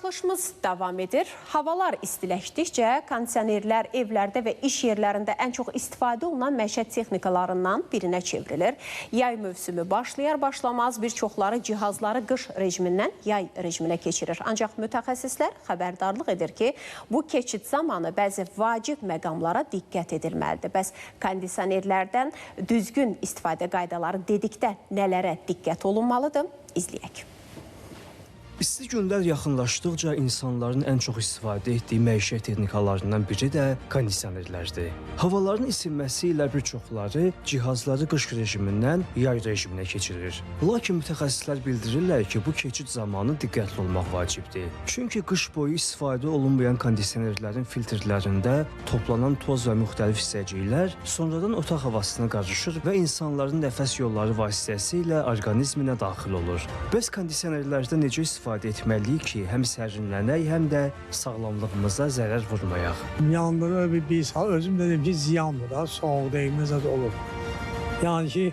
Buraxılışımız davam edir. Havalar istiləşdikcə kondisionerlər evlərdə və iş yerlərində ən çox istifadə olunan məişət texnikalarından birinə çevrilir. Yay mövsümü başlayar-başlamaz bir çoxları cihazları qış rejimindən yay rejiminə keçirir. Ancaq mütəxəssislər xəbərdarlıq edir ki, bu keçid zamanı bəzi vacib məqamlara diqqət edilməlidir. Bəs kondisionerlərdən düzgün istifadə qaydaları dedikdə nələrə diqqət olunmalıdır? İzləyək. İsti günlər yaxınlaşdıqca insanların ən çox istifadə etdiyi məişət texnikalarından biri də kondisionerlərdir. Havaların isinməsi ilə bir çoxları cihazları qış rejimindən yay rejiminə keçirir. Lakin mütəxəssislər bildirirlər ki, bu keçid zamanı diqqətli olmaq vacibdir. Çünki qış boyu istifadə olunmayan kondisionerlərin filtrlərində toplanan toz və müxtəlif hissəciklər sonradan otaq havasına qarışır və insanların nəfəs yolları vasitəsilə orqanizminə daxil olur. Bəs kondisionerlərdə necə istifadə etməliyik ki, həm sərinlənək, həm də sağlamlığımıza zərər vurmayaq. Yandırır bir saat, özüm dedim ki, ziyandır da, soğuk değmezə də olur. Yəni ki,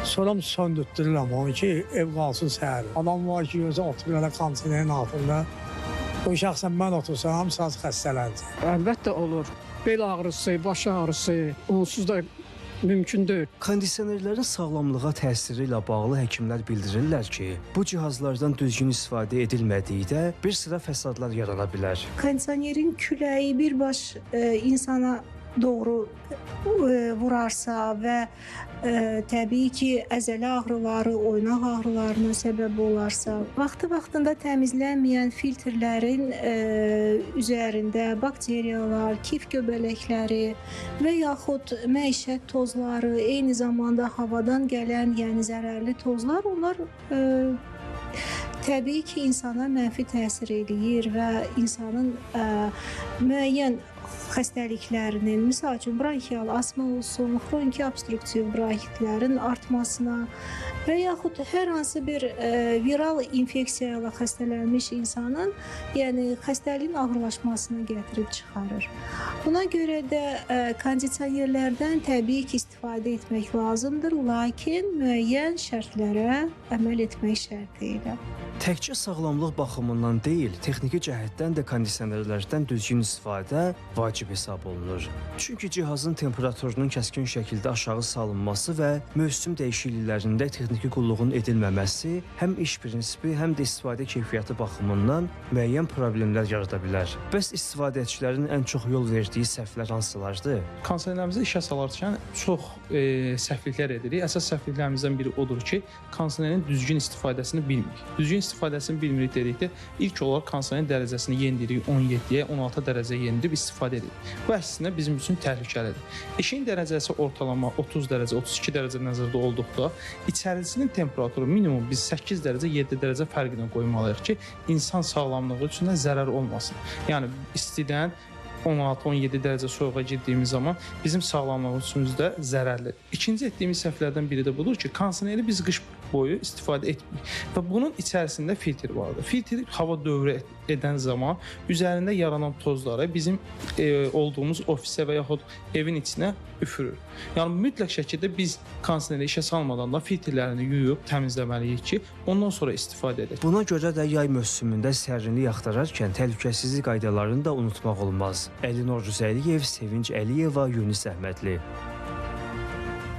sonra söndürtdürürəm onu ki, ev qalsın səhəri. Adam var ki, gözə oturur elə kondisionerin altında. O şəxsən mən otursam, saz xəstələnəcək. Əlbəttə olur. Bel ağrısı, baş ağrısı, onsuz da mümkün deyil. Kondisionerlərin sağlamlığa təsiri ilə bağlı həkimlər bildirirlər ki, bu cihazlardan düzgün istifadə edilmədikdə bir sıra fəsadlar yarana bilər. Kondisionerin küləyi birbaş insana doğru vurarsa və təbii ki, əzələ ağrıları, oynaq ağrılarına səbəb olarsa, vaxtında təmizlənməyən filtrlərin üzərində bakteriyalar, kif göbələkləri və yaxud məişət tozları, eyni zamanda havadan gələn, yəni zərərli tozlar, onlar təbii ki, insana mənfi təsir edir və insanın müəyyən xəstəliklərinin, misal üçün bronxial asma olsun, xroniki obstruktiv bronxitlərin artmasına və yaxud hər hansı bir viral infeksiya ilə xəstələnmiş insanın, yəni xəstəliyin ağırlaşmasına gətirib çıxarır. Buna görə də kondisionerlərdən təbii ki, istifadə etmək lazımdır, lakin müəyyən şərtlərə əməl etmək şərti ilə. Təkcə sağlamlıq baxımından deyil, texniki cəhətdən də kondisionerlərdən düzgün istifadə vacib hesab olunur. Çünki cihazın temperaturunun kəskin şəkildə aşağı salınması və mövsüm dəyişikliklərində texniki qulluğun edilməməsi həm iş prinsipi, həm də istifadə keyfiyyəti baxımından müəyyən problemlər yarada bilər. Bəs istifadəçilərin ən çox yol verdiyi səhvlər hansılardır? Kondisionerlərimizi işə salarkən çox səhvliklər edirik. Əsas səhvliklərimizdən biri odur ki, kondisionerin düzgün istifadəsini bilmirik. Düzgün istifadəsini bilmirik dedikdə, ilk olaraq kondisionerin dərəcəsini yendirik 17-yə, 16 dərəcə yendirib istifadə edirik. Bu əslində bizim üçün təhlükəlidir. İşin dərəcəsi ortalama 30 dərəcə, 32 dərəcə nəzərdə olduqda, içərisinin temperaturu minimum biz 8 dərəcə, 7 dərəcə fərqinə qoymalıyıq ki, insan sağlamlığı üçün də zərər olmasın. Yəni, istidən 16-17 dərəcə soyuğa girdiyimiz zaman bizim sağlamlığımız üçün də zərərlidir. İkinci etdiyimiz səhvlərdən biri də budur ki, kondisioneri biz qış boyu istifadə etmirik və bunun içərisində filtr vardır. Filtr hava dövrə edən zaman üzərində yaranan tozları bizim olduğumuz ofisə və yaxud evin içinə üfürür. Yəni, mütləq şəkildə biz kondisioneri işə salmadan da filtrlərini yuyub təmizləməliyik ki, ondan sonra istifadə edək. Buna görə də yay mövsümündə sərinlik axtararkən təhlükəsizlik qaydalarını da unutmaq olmaz. Əlinor Rüzəliyev, Sevinc Əliyeva, Yunis Əhmədli.